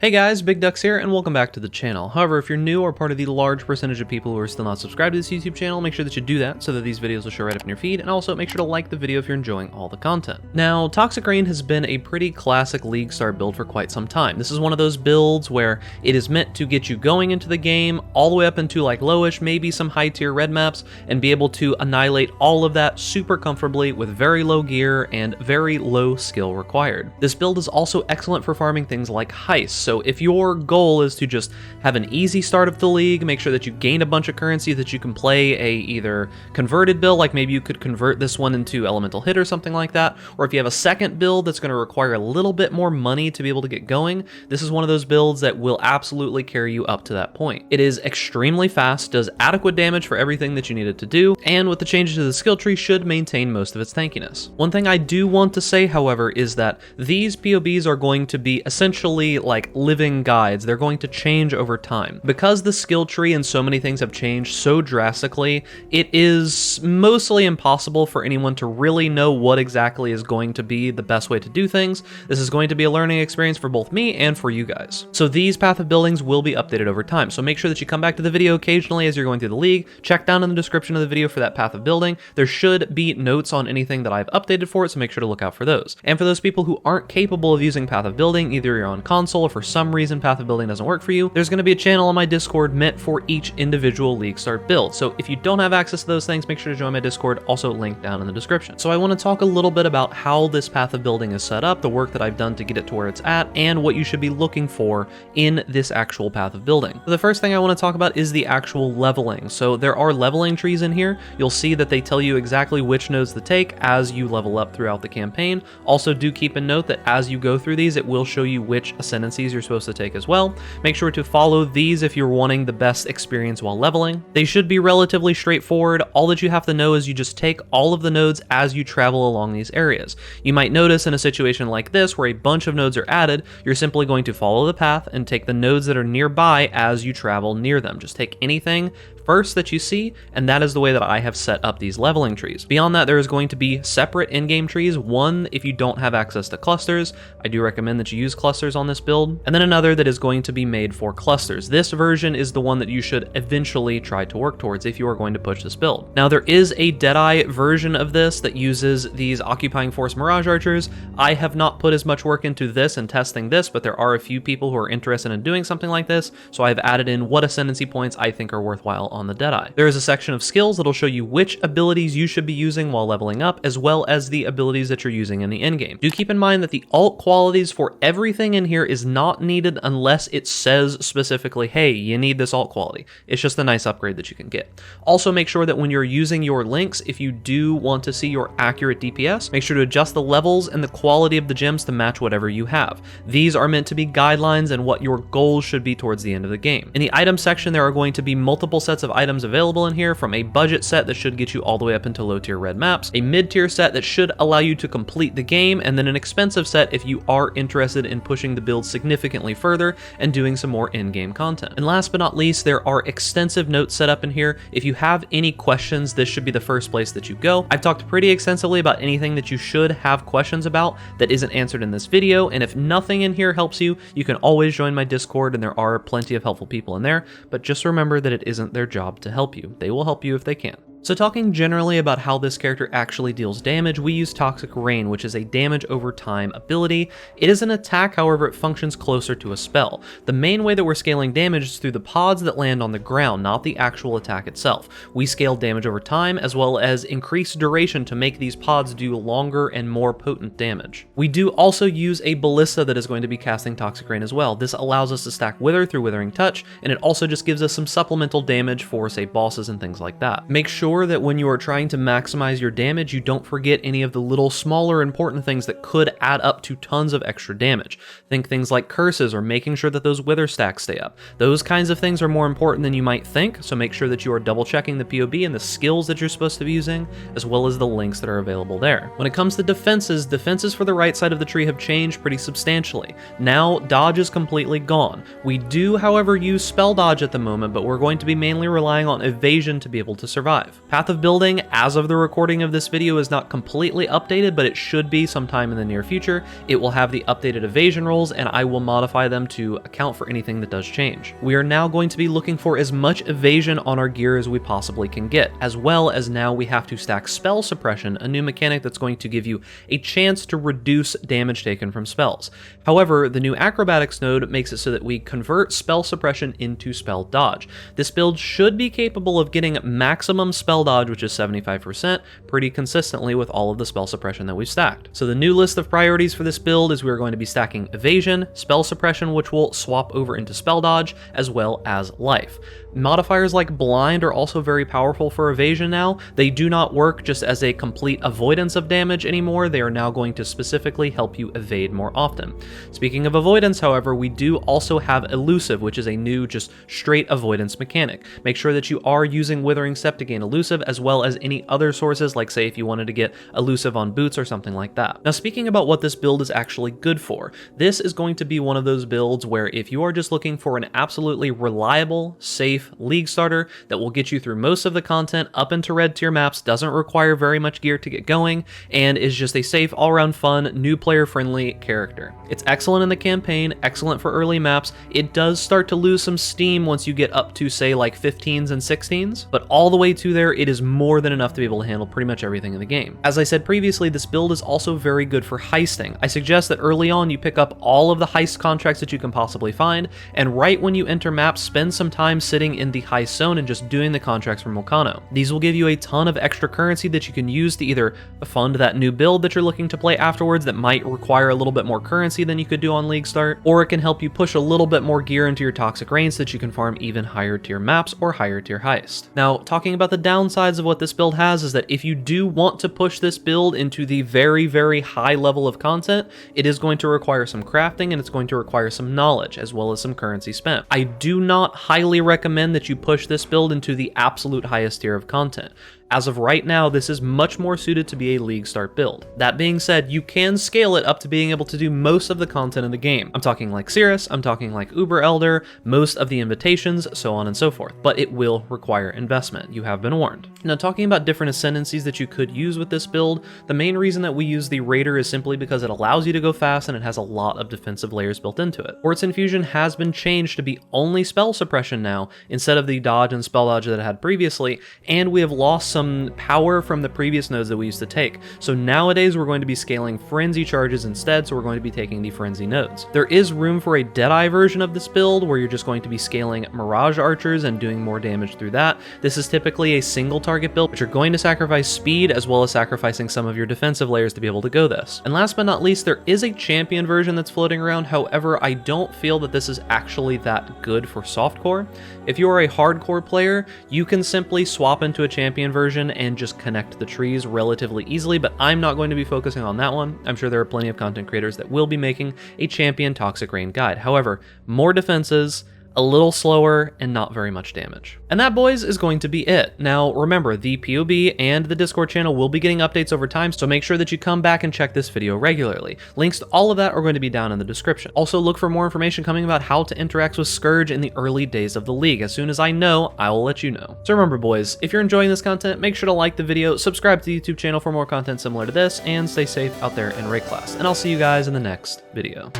Hey guys, Big Ducks here, and welcome back to the channel. However, if you're new or part of the large percentage of people who are still not subscribed to this YouTube channel, make sure that you do that so that these videos will show right up in your feed, and also make sure to like the video if you're enjoying all the content. Now, Toxic Rain has been a pretty classic League start build for quite some time. This is one of those builds where it is meant to get you going into the game, all the way up into like lowish, maybe some high tier red maps, and be able to annihilate all of that super comfortably with very low gear and very low skill required. This build is also excellent for farming things like heists. So if your goal is to just have an easy start of the league, make sure that you gain a bunch of currency that you can play a either converted build, like maybe you could convert this one into elemental hit or something like that, or if you have a second build that's going to require a little bit more money to be able to get going, this is one of those builds that will absolutely carry you up to that point. It is extremely fast, does adequate damage for everything that you need it to do, and with the changes to the skill tree should maintain most of its tankiness. One thing I do want to say, however, is that these POBs are going to be essentially like living guides. They're going to change over time. Because the skill tree and so many things have changed so drastically, it is mostly impossible for anyone to really know what exactly is going to be the best way to do things. This is going to be a learning experience for both me and for you guys. So these path of buildings will be updated over time. So make sure that you come back to the video occasionally as you're going through the league. Check down in the description of the video for that path of building. There should be notes on anything that I've updated for it, so make sure to look out for those. And for those people who aren't capable of using path of building, either you're on console or for some reason path of building doesn't work for you, there's going to be a channel on my Discord meant for each individual League start build. So if you don't have access to those things, make sure to join my Discord, also linked down in the description. So I want to talk a little bit about how this path of building is set up, the work that I've done to get it to where it's at, and what you should be looking for in this actual path of building. So the first thing I want to talk about is the actual leveling. So there are leveling trees in here. You'll see that they tell you exactly which nodes to take as you level up throughout the campaign. Also do keep in note that as you go through these, it will show you which ascendancies you're supposed to take as well. Make sure to follow these if you're wanting the best experience while leveling. They should be relatively straightforward. All that you have to know is you just take all of the nodes as you travel along these areas. You might notice in a situation like this where a bunch of nodes are added, you're simply going to follow the path and take the nodes that are nearby as you travel near them. Just take anything first that you see, and that is the way that I have set up these leveling trees. Beyond that, there is going to be separate in-game trees. One, if you don't have access to clusters, I do recommend that you use clusters on this build, and then another that is going to be made for clusters. This version is the one that you should eventually try to work towards if you are going to push this build. Now, there is a Deadeye version of this that uses these Occupying Force Mirage Archers. I have not put as much work into this and testing this, but there are a few people who are interested in doing something like this, so I've added in what ascendancy points I think are worthwhile on the Deadeye. There is a section of skills that'll show you which abilities you should be using while leveling up, as well as the abilities that you're using in the endgame. Do keep in mind that the alt qualities for everything in here is not needed unless it says specifically, hey, you need this alt quality. It's just a nice upgrade that you can get. Also make sure that when you're using your links, if you do want to see your accurate DPS, make sure to adjust the levels and the quality of the gems to match whatever you have. These are meant to be guidelines and what your goals should be towards the end of the game. In the item section, there are going to be multiple sets of items available in here, from a budget set that should get you all the way up into low tier red maps, a mid tier set that should allow you to complete the game, and then an expensive set if you are interested in pushing the build significantly further and doing some more in-game content. And last but not least, there are extensive notes set up in here. If you have any questions, this should be the first place that you go. I've talked pretty extensively about anything that you should have questions about that isn't answered in this video, and if nothing in here helps you, you can always join my Discord, and there are plenty of helpful people in there, but just remember that it isn't their job to help you. They will help you if they can. So talking generally about how this character actually deals damage, we use Toxic Rain, which is a damage over time ability. It is an attack, however, it functions closer to a spell. The main way that we're scaling damage is through the pods that land on the ground, not the actual attack itself. We scale damage over time, as well as increase duration to make these pods do longer and more potent damage. We do also use a Ballista that is going to be casting Toxic Rain as well. This allows us to stack Wither through Withering Touch, and it also just gives us some supplemental damage for, say, bosses and things like that. Make sure that when you are trying to maximize your damage, you don't forget any of the little smaller important things that could add up to tons of extra damage. Think things like curses or making sure that those wither stacks stay up. Those kinds of things are more important than you might think, so make sure that you are double checking the POB and the skills that you're supposed to be using, as well as the links that are available there. When it comes to defenses for the right side of the tree have changed pretty substantially. Now, dodge is completely gone. We do, however, use spell dodge at the moment, but we're going to be mainly relying on evasion to be able to survive. Path of Building, as of the recording of this video, is not completely updated, but it should be sometime in the near future. It will have the updated evasion rolls, and I will modify them to account for anything that does change. We are now going to be looking for as much evasion on our gear as we possibly can get, as well as now we have to stack spell suppression, a new mechanic that's going to give you a chance to reduce damage taken from spells. However, the new acrobatics node makes it so that we convert spell suppression into spell dodge. This build should be capable of getting maximum spell dodge, which is 75%, pretty consistently with all of the spell suppression that we've stacked. So the new list of priorities for this build is we're going to be stacking evasion, spell suppression, which will swap over into spell dodge, as well as life. Modifiers like blind are also very powerful for evasion now. They do not work just as a complete avoidance of damage anymore. They are now going to specifically help you evade more often. Speaking of avoidance, however, we do also have elusive, which is a new just straight avoidance mechanic. Make sure that you are using Withering Step to gain elusive, as well as any other sources, like say if you wanted to get elusive on boots or something like that. Now, speaking about what this build is actually good for, this is going to be one of those builds where if you are just looking for an absolutely reliable, safe league starter that will get you through most of the content up into red tier maps, doesn't require very much gear to get going, and is just a safe, all-around fun, new player friendly character. It's excellent in the campaign, excellent for early maps. It does start to lose some steam once you get up to say like 15s and 16s, but all the way to there, it is more than enough to be able to handle pretty much everything in the game. As I said previously, this build is also very good for heisting. I suggest that early on you pick up all of the heist contracts that you can possibly find, and right when you enter maps, spend some time sitting in the heist zone and just doing the contracts from Volcano. These will give you a ton of extra currency that you can use to either fund that new build that you're looking to play afterwards that might require a little bit more currency than you could do on League Start, or it can help you push a little bit more gear into your toxic range so that you can farm even higher tier maps or higher tier heist. Now, talking about the downsides of what this build has is that if you do want to push this build into the very, very high level of content, it is going to require some crafting and it's going to require some knowledge as well as some currency spent. I do not highly recommend that you push this build into the absolute highest tier of content. As of right now, this is much more suited to be a League Start build. That being said, you can scale it up to being able to do most of the content in the game. I'm talking like Cirrus, I'm talking like Uber Elder, most of the invitations, so on and so forth. But it will require investment. You have been warned. Now, talking about different ascendancies that you could use with this build, the main reason that we use the Raider is simply because it allows you to go fast and it has a lot of defensive layers built into it. Quartz Infusion has been changed to be only spell suppression now, instead of the dodge and spell dodge that it had previously, and we have lost some power from the previous nodes that we used to take. So nowadays we're going to be scaling frenzy charges instead, so we're going to be taking the frenzy nodes. There is room for a Deadeye version of this build where you're just going to be scaling Mirage Archers and doing more damage through that. This is typically a single target build, but you're going to sacrifice speed as well as sacrificing some of your defensive layers to be able to go this. And last but not least, there is a champion version that's floating around. However, I don't feel that this is actually that good for softcore. If you are a hardcore player, you can simply swap into a champion version and just connect the trees relatively easily, but I'm not going to be focusing on that one. I'm sure there are plenty of content creators that will be making a champion toxic rain guide. However, more defenses, a little slower, and not very much damage. And that, boys, is going to be it. Now, remember, the POB and the Discord channel will be getting updates over time, so make sure that you come back and check this video regularly. Links to all of that are going to be down in the description. Also, look for more information coming about how to interact with Scourge in the early days of the league. As soon as I know, I will let you know. So remember, boys, if you're enjoying this content, make sure to like the video, subscribe to the YouTube channel for more content similar to this, and stay safe out there in raid class. And I'll see you guys in the next video.